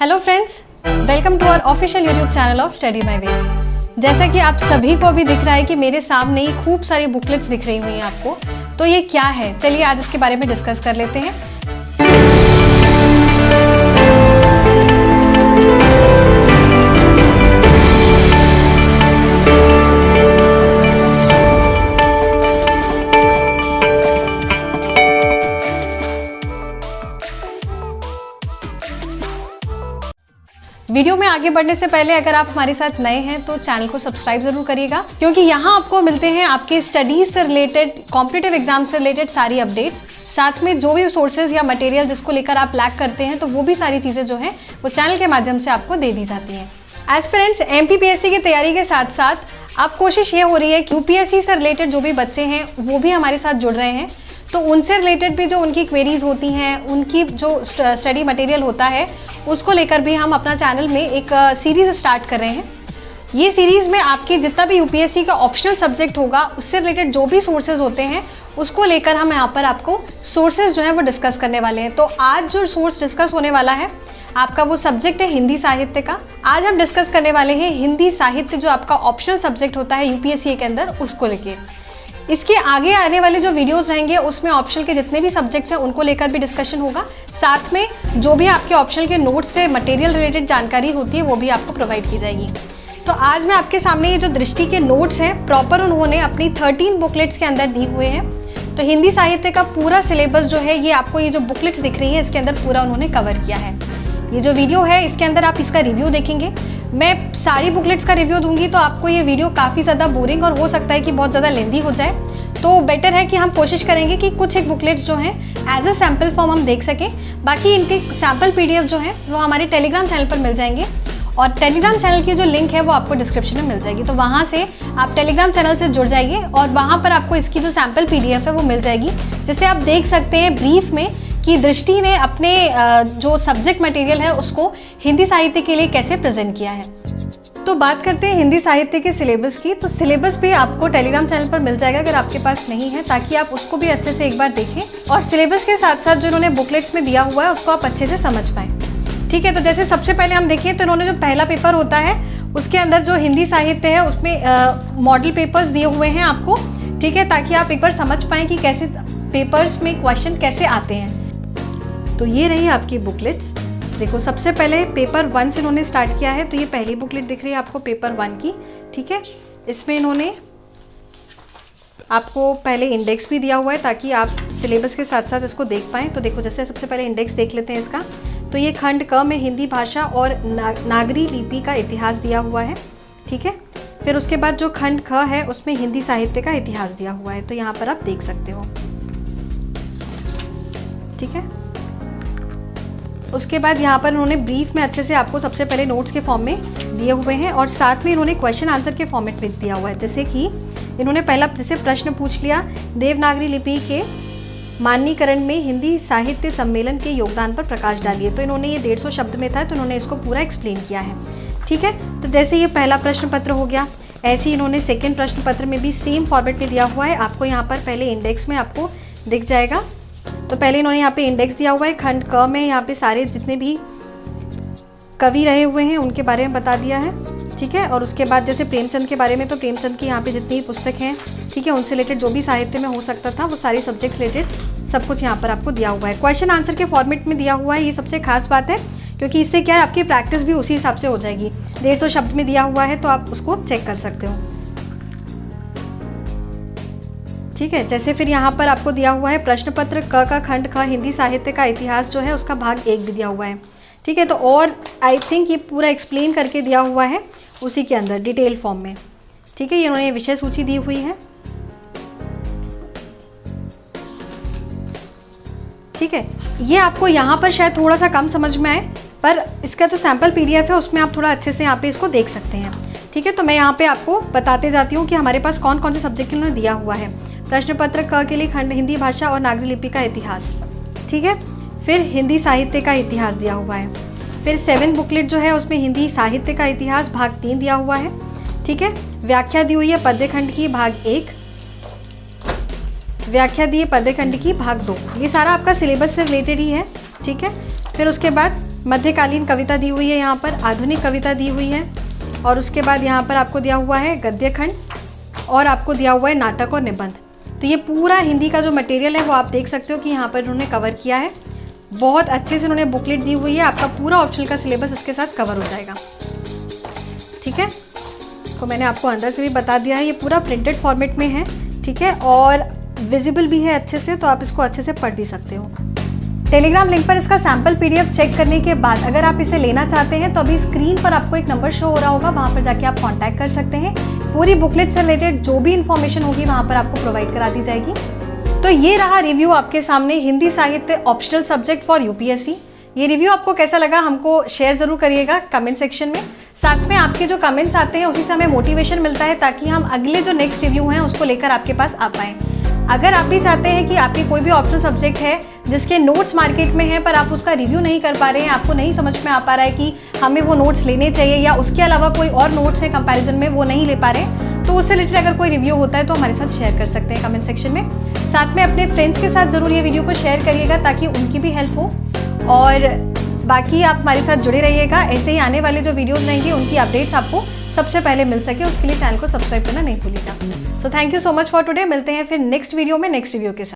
Hello friends, welcome to our official YouTube channel of study my way. जैसा कि आप सभी को अभी दिख रहा है कि मेरे सामने ही खूब सारी बुकलेट्स दिख रही हुई हैं आपको, तो ये क्या है, चलिए आज इसके बारे में डिस्कस कर लेते हैं। वीडियो में आगे बढ़ने से पहले अगर आप हमारे साथ नए हैं तो चैनल को सब्सक्राइब जरूर करिएगा, क्योंकि यहाँ आपको मिलते हैं आपके स्टडीज से रिलेटेड, कॉम्पिटिटिव एग्जाम से रिलेटेड सारी अपडेट्स, साथ में जो भी सोर्सेज या मटेरियल जिसको लेकर आप लैक करते हैं तो वो भी सारी चीज़ें जो हैं वो चैनल के माध्यम से आपको दे दी जाती हैं। एस्पिरेंट्स MPPSC की तैयारी के साथ साथ अब कोशिश ये हो रही है कि UPSC से रिलेटेड जो भी बच्चे हैं वो भी हमारे साथ जुड़ रहे हैं, तो उनसे रिलेटेड भी जो उनकी क्वेरीज होती हैं, उनकी जो स्टडी मटेरियल होता है उसको लेकर भी हम अपना चैनल में एक सीरीज़ स्टार्ट कर रहे हैं। ये सीरीज़ में आपके जितना भी UPSC का ऑप्शनल सब्जेक्ट होगा उससे रिलेटेड जो भी सोर्सेज होते हैं उसको लेकर हम यहाँ पर आपको सोर्सेज जो है वो डिस्कस करने वाले हैं। तो आज जो सोर्स डिस्कस होने वाला है आपका वो सब्जेक्ट है हिंदी साहित्य का। आज हम डिस्कस करने वाले हैं हिंदी साहित्य, जो आपका ऑप्शनल सब्जेक्ट होता है UPSC के अंदर, उसको लेके। इसके आगे आने वाले जो वीडियोस रहेंगे उसमें ऑप्शनल के जितने भी सब्जेक्ट्स हैं उनको लेकर भी डिस्कशन होगा, साथ में जो भी आपके ऑप्शनल के नोट्स से मटेरियल रिलेटेड जानकारी होती है वो भी आपको प्रोवाइड की जाएगी। तो आज मैं आपके सामने ये जो दृष्टि के नोट्स हैं प्रॉपर उन्होंने अपनी 13 बुकलेट्स के अंदर दिए हुए हैं। तो हिंदी साहित्य का पूरा सिलेबस जो है ये आपको ये जो बुकलेट्स दिख रही है इसके अंदर पूरा उन्होंने कवर किया है। ये जो वीडियो है इसके अंदर आप इसका रिव्यू देखेंगे। मैं सारी बुकलेट्स का रिव्यू दूंगी तो आपको ये वीडियो काफ़ी ज़्यादा बोरिंग और हो सकता है कि बहुत ज़्यादा लेंदी हो जाए, तो बेटर है कि हम कोशिश करेंगे कि कुछ एक बुकलेट्स जो हैं एज अ सैम्पल फॉर्म हम देख सकें। बाकी इनके सैम्पल PDF जो हैं वो हमारे टेलीग्राम चैनल पर मिल जाएंगे, और टेलीग्राम चैनल की जो लिंक है वो आपको डिस्क्रिप्शन में मिल जाएगी। तो वहाँ से आप टेलीग्राम चैनल से जुड़ जाइए और वहाँ पर आपको इसकी जो सैम्पल PDF है वो मिल जाएगी, जिसे आप देख सकते हैं ब्रीफ में कि दृष्टि ने अपने जो सब्जेक्ट मटेरियल है उसको हिंदी साहित्य के लिए कैसे प्रेजेंट किया है। तो बात करते हैं हिंदी साहित्य के सिलेबस की। तो सिलेबस भी आपको टेलीग्राम चैनल पर मिल जाएगा अगर आपके पास नहीं है, ताकि आप उसको भी अच्छे से एक बार देखें और सिलेबस के साथ साथ जो इन्होंने बुकलेट्स में दिया हुआ है उसको आप अच्छे से समझ पाएँ। ठीक है, तो जैसे सबसे पहले हम देखें तो इन्होंने जो पहला पेपर होता है उसके अंदर जो हिंदी साहित्य है उसमें मॉडल पेपर्स दिए हुए हैं आपको, ठीक है, ताकि आप एक बार समझ पाएँ कि कैसे पेपर्स में क्वेश्चन कैसे आते हैं। तो ये रही आपकी बुकलेट्स। देखो, सबसे पहले पेपर 1 से इन्होंने स्टार्ट किया है, तो ये पहली बुकलेट दिख रही है आपको पेपर 1 की। ठीक है, इसमें इन्होंने आपको पहले इंडेक्स भी दिया हुआ है ताकि आप सिलेबस के साथ साथ इसको देख पाएँ। तो देखो, जैसे सबसे पहले इंडेक्स देख लेते हैं इसका। तो ये खंड क में हिंदी भाषा और नागरी लिपि का इतिहास दिया हुआ है। ठीक है, फिर उसके बाद जो खंड ख है उसमें हिंदी साहित्य का इतिहास दिया हुआ है, तो यहाँ पर आप देख सकते हो। ठीक है, उसके बाद यहाँ पर उन्होंने ब्रीफ में अच्छे से आपको सबसे पहले नोट्स के फॉर्म में दिए हुए हैं, और साथ में इन्होंने क्वेश्चन आंसर के फॉर्मेट में दिया हुआ है। जैसे कि इन्होंने पहला जैसे प्रश्न पूछ लिया, देवनागरी लिपि के मानकीकरण में हिंदी साहित्य सम्मेलन के योगदान पर प्रकाश डालिए। तो इन्होंने ये 150 शब्द में था, तो इन्होंने इसको पूरा एक्सप्लेन किया है। ठीक है, तो जैसे ये पहला प्रश्न पत्र हो गया, ऐसे ही इन्होंने सेकेंड प्रश्न पत्र में भी सेम फॉर्मेट में दिया हुआ है। आपको यहाँ पर पहले इंडेक्स में आपको दिख जाएगा। तो पहले इन्होंने यहाँ पे इंडेक्स दिया हुआ है, खंड क में यहाँ पे सारे जितने भी कवि रहे हुए हैं उनके बारे में बता दिया है। ठीक है, और उसके बाद जैसे प्रेमचंद के बारे में, तो प्रेमचंद की यहाँ पे जितनी पुस्तक हैं, ठीक है, उनसे रिलेटेड जो भी साहित्य में हो सकता था वो सारी सब्जेक्ट रिलेटेड सब कुछ यहाँ पर आपको दिया हुआ है। क्वेश्चन आंसर के फॉर्मेट में दिया हुआ है, ये सबसे खास बात है, क्योंकि इससे क्या है आपकी प्रैक्टिस भी उसी हिसाब से हो जाएगी। 150 शब्द में दिया हुआ है तो आप उसको चेक कर सकते हो। ठीक है, जैसे फिर यहाँ पर आपको दिया हुआ है प्रश्न पत्र क का खंड ख हिंदी साहित्य का इतिहास जो है उसका भाग 1 भी दिया हुआ है। ठीक है, तो और आई थिंक ये पूरा एक्सप्लेन करके दिया हुआ है उसी के अंदर डिटेल फॉर्म में। ठीक है, ये उन्होंने विषय सूची दी हुई है। ठीक है, ये आपको यहाँ पर शायद थोड़ा सा कम समझ में आए, पर इसका जो सैम्पल PDF है उसमें आप थोड़ा अच्छे से यहाँ पे इसको देख सकते हैं। ठीक है, तो मैं यहाँ पे आपको बताते जाती हूँ कि हमारे पास कौन कौन से सब्जेक्ट इन्होंने दिया हुआ है। प्रश्न पत्र क के लिए खंड हिंदी भाषा और नागरी लिपि का इतिहास। ठीक है, फिर हिंदी साहित्य का इतिहास दिया हुआ है। फिर 7 बुकलेट जो है उसमें हिंदी साहित्य का इतिहास भाग 3 दिया हुआ है। ठीक है, व्याख्या दी हुई है पद्य खंड की भाग 1, व्याख्या दी है पद्य खंड की भाग 2। ये सारा आपका सिलेबस से रिलेटेड ही है। ठीक है, फिर उसके बाद मध्यकालीन कविता दी हुई है, यहाँ पर आधुनिक कविता दी हुई है, और उसके बाद यहाँ पर आपको दिया हुआ है गद्य खंड, और आपको दिया हुआ है नाटक और निबंध। तो ये पूरा हिंदी का जो मटेरियल है वो आप देख सकते हो कि यहाँ पर उन्होंने कवर किया है। बहुत अच्छे से उन्होंने बुकलेट दी हुई है, आपका पूरा ऑप्शनल का सिलेबस इसके साथ कवर हो जाएगा। ठीक है, इसको मैंने आपको अंदर से भी बता दिया है, ये पूरा प्रिंटेड फॉर्मेट में है। ठीक है, और विजिबल भी है अच्छे से, तो आप इसको अच्छे से पढ़ भी सकते हो। टेलीग्राम लिंक पर इसका सैम्पल PDF चेक करने के बाद अगर आप इसे लेना चाहते हैं तो अभी स्क्रीन पर आपको एक नंबर शो हो रहा होगा, वहाँ पर जाके आप कांटेक्ट कर सकते हैं। पूरी बुकलेट से रिलेटेड जो भी इन्फॉर्मेशन होगी वहाँ पर आपको प्रोवाइड करा दी जाएगी। तो ये रहा रिव्यू आपके सामने, हिंदी साहित्य ऑप्शनल सब्जेक्ट फॉर UPSC। ये रिव्यू आपको कैसा लगा हमको शेयर जरूर करिएगा कमेंट सेक्शन में। साथ में आपके जो कमेंट्स आते हैं उसी से हमें मोटिवेशन मिलता है, ताकि हम अगले जो नेक्स्ट रिव्यू हैं उसको लेकर आपके पास आ पाएँ। अगर आप भी चाहते हैं कि आपकी कोई भी ऑप्शनल सब्जेक्ट है जिसके नोट्स मार्केट में हैं पर आप उसका रिव्यू नहीं कर पा रहे हैं, आपको नहीं समझ में आ पा रहा है कि हमें वो नोट्स लेने चाहिए या उसके अलावा कोई और नोट्स है कंपैरिजन में वो नहीं ले पा रहे हैं, तो उससे रिलेटेड अगर कोई रिव्यू होता है तो हमारे साथ शेयर कर सकते हैं कमेंट सेक्शन में। साथ में अपने फ्रेंड्स के साथ ज़रूर ये वीडियो को शेयर करिएगा ताकि उनकी भी हेल्प हो, और बाकी आप हमारे साथ जुड़े रहिएगा। ऐसे ही आने वाले जो वीडियोज़ रहेंगे उनकी अपडेट्स आपको सबसे पहले मिल सके, उसके लिए चैनल को सब्सक्राइब करना नहीं भूलिएगा। So thank you so much for today. मिलते हैं फिर नेक्स्ट वीडियो में नेक्स्ट रिव्यू के साथ।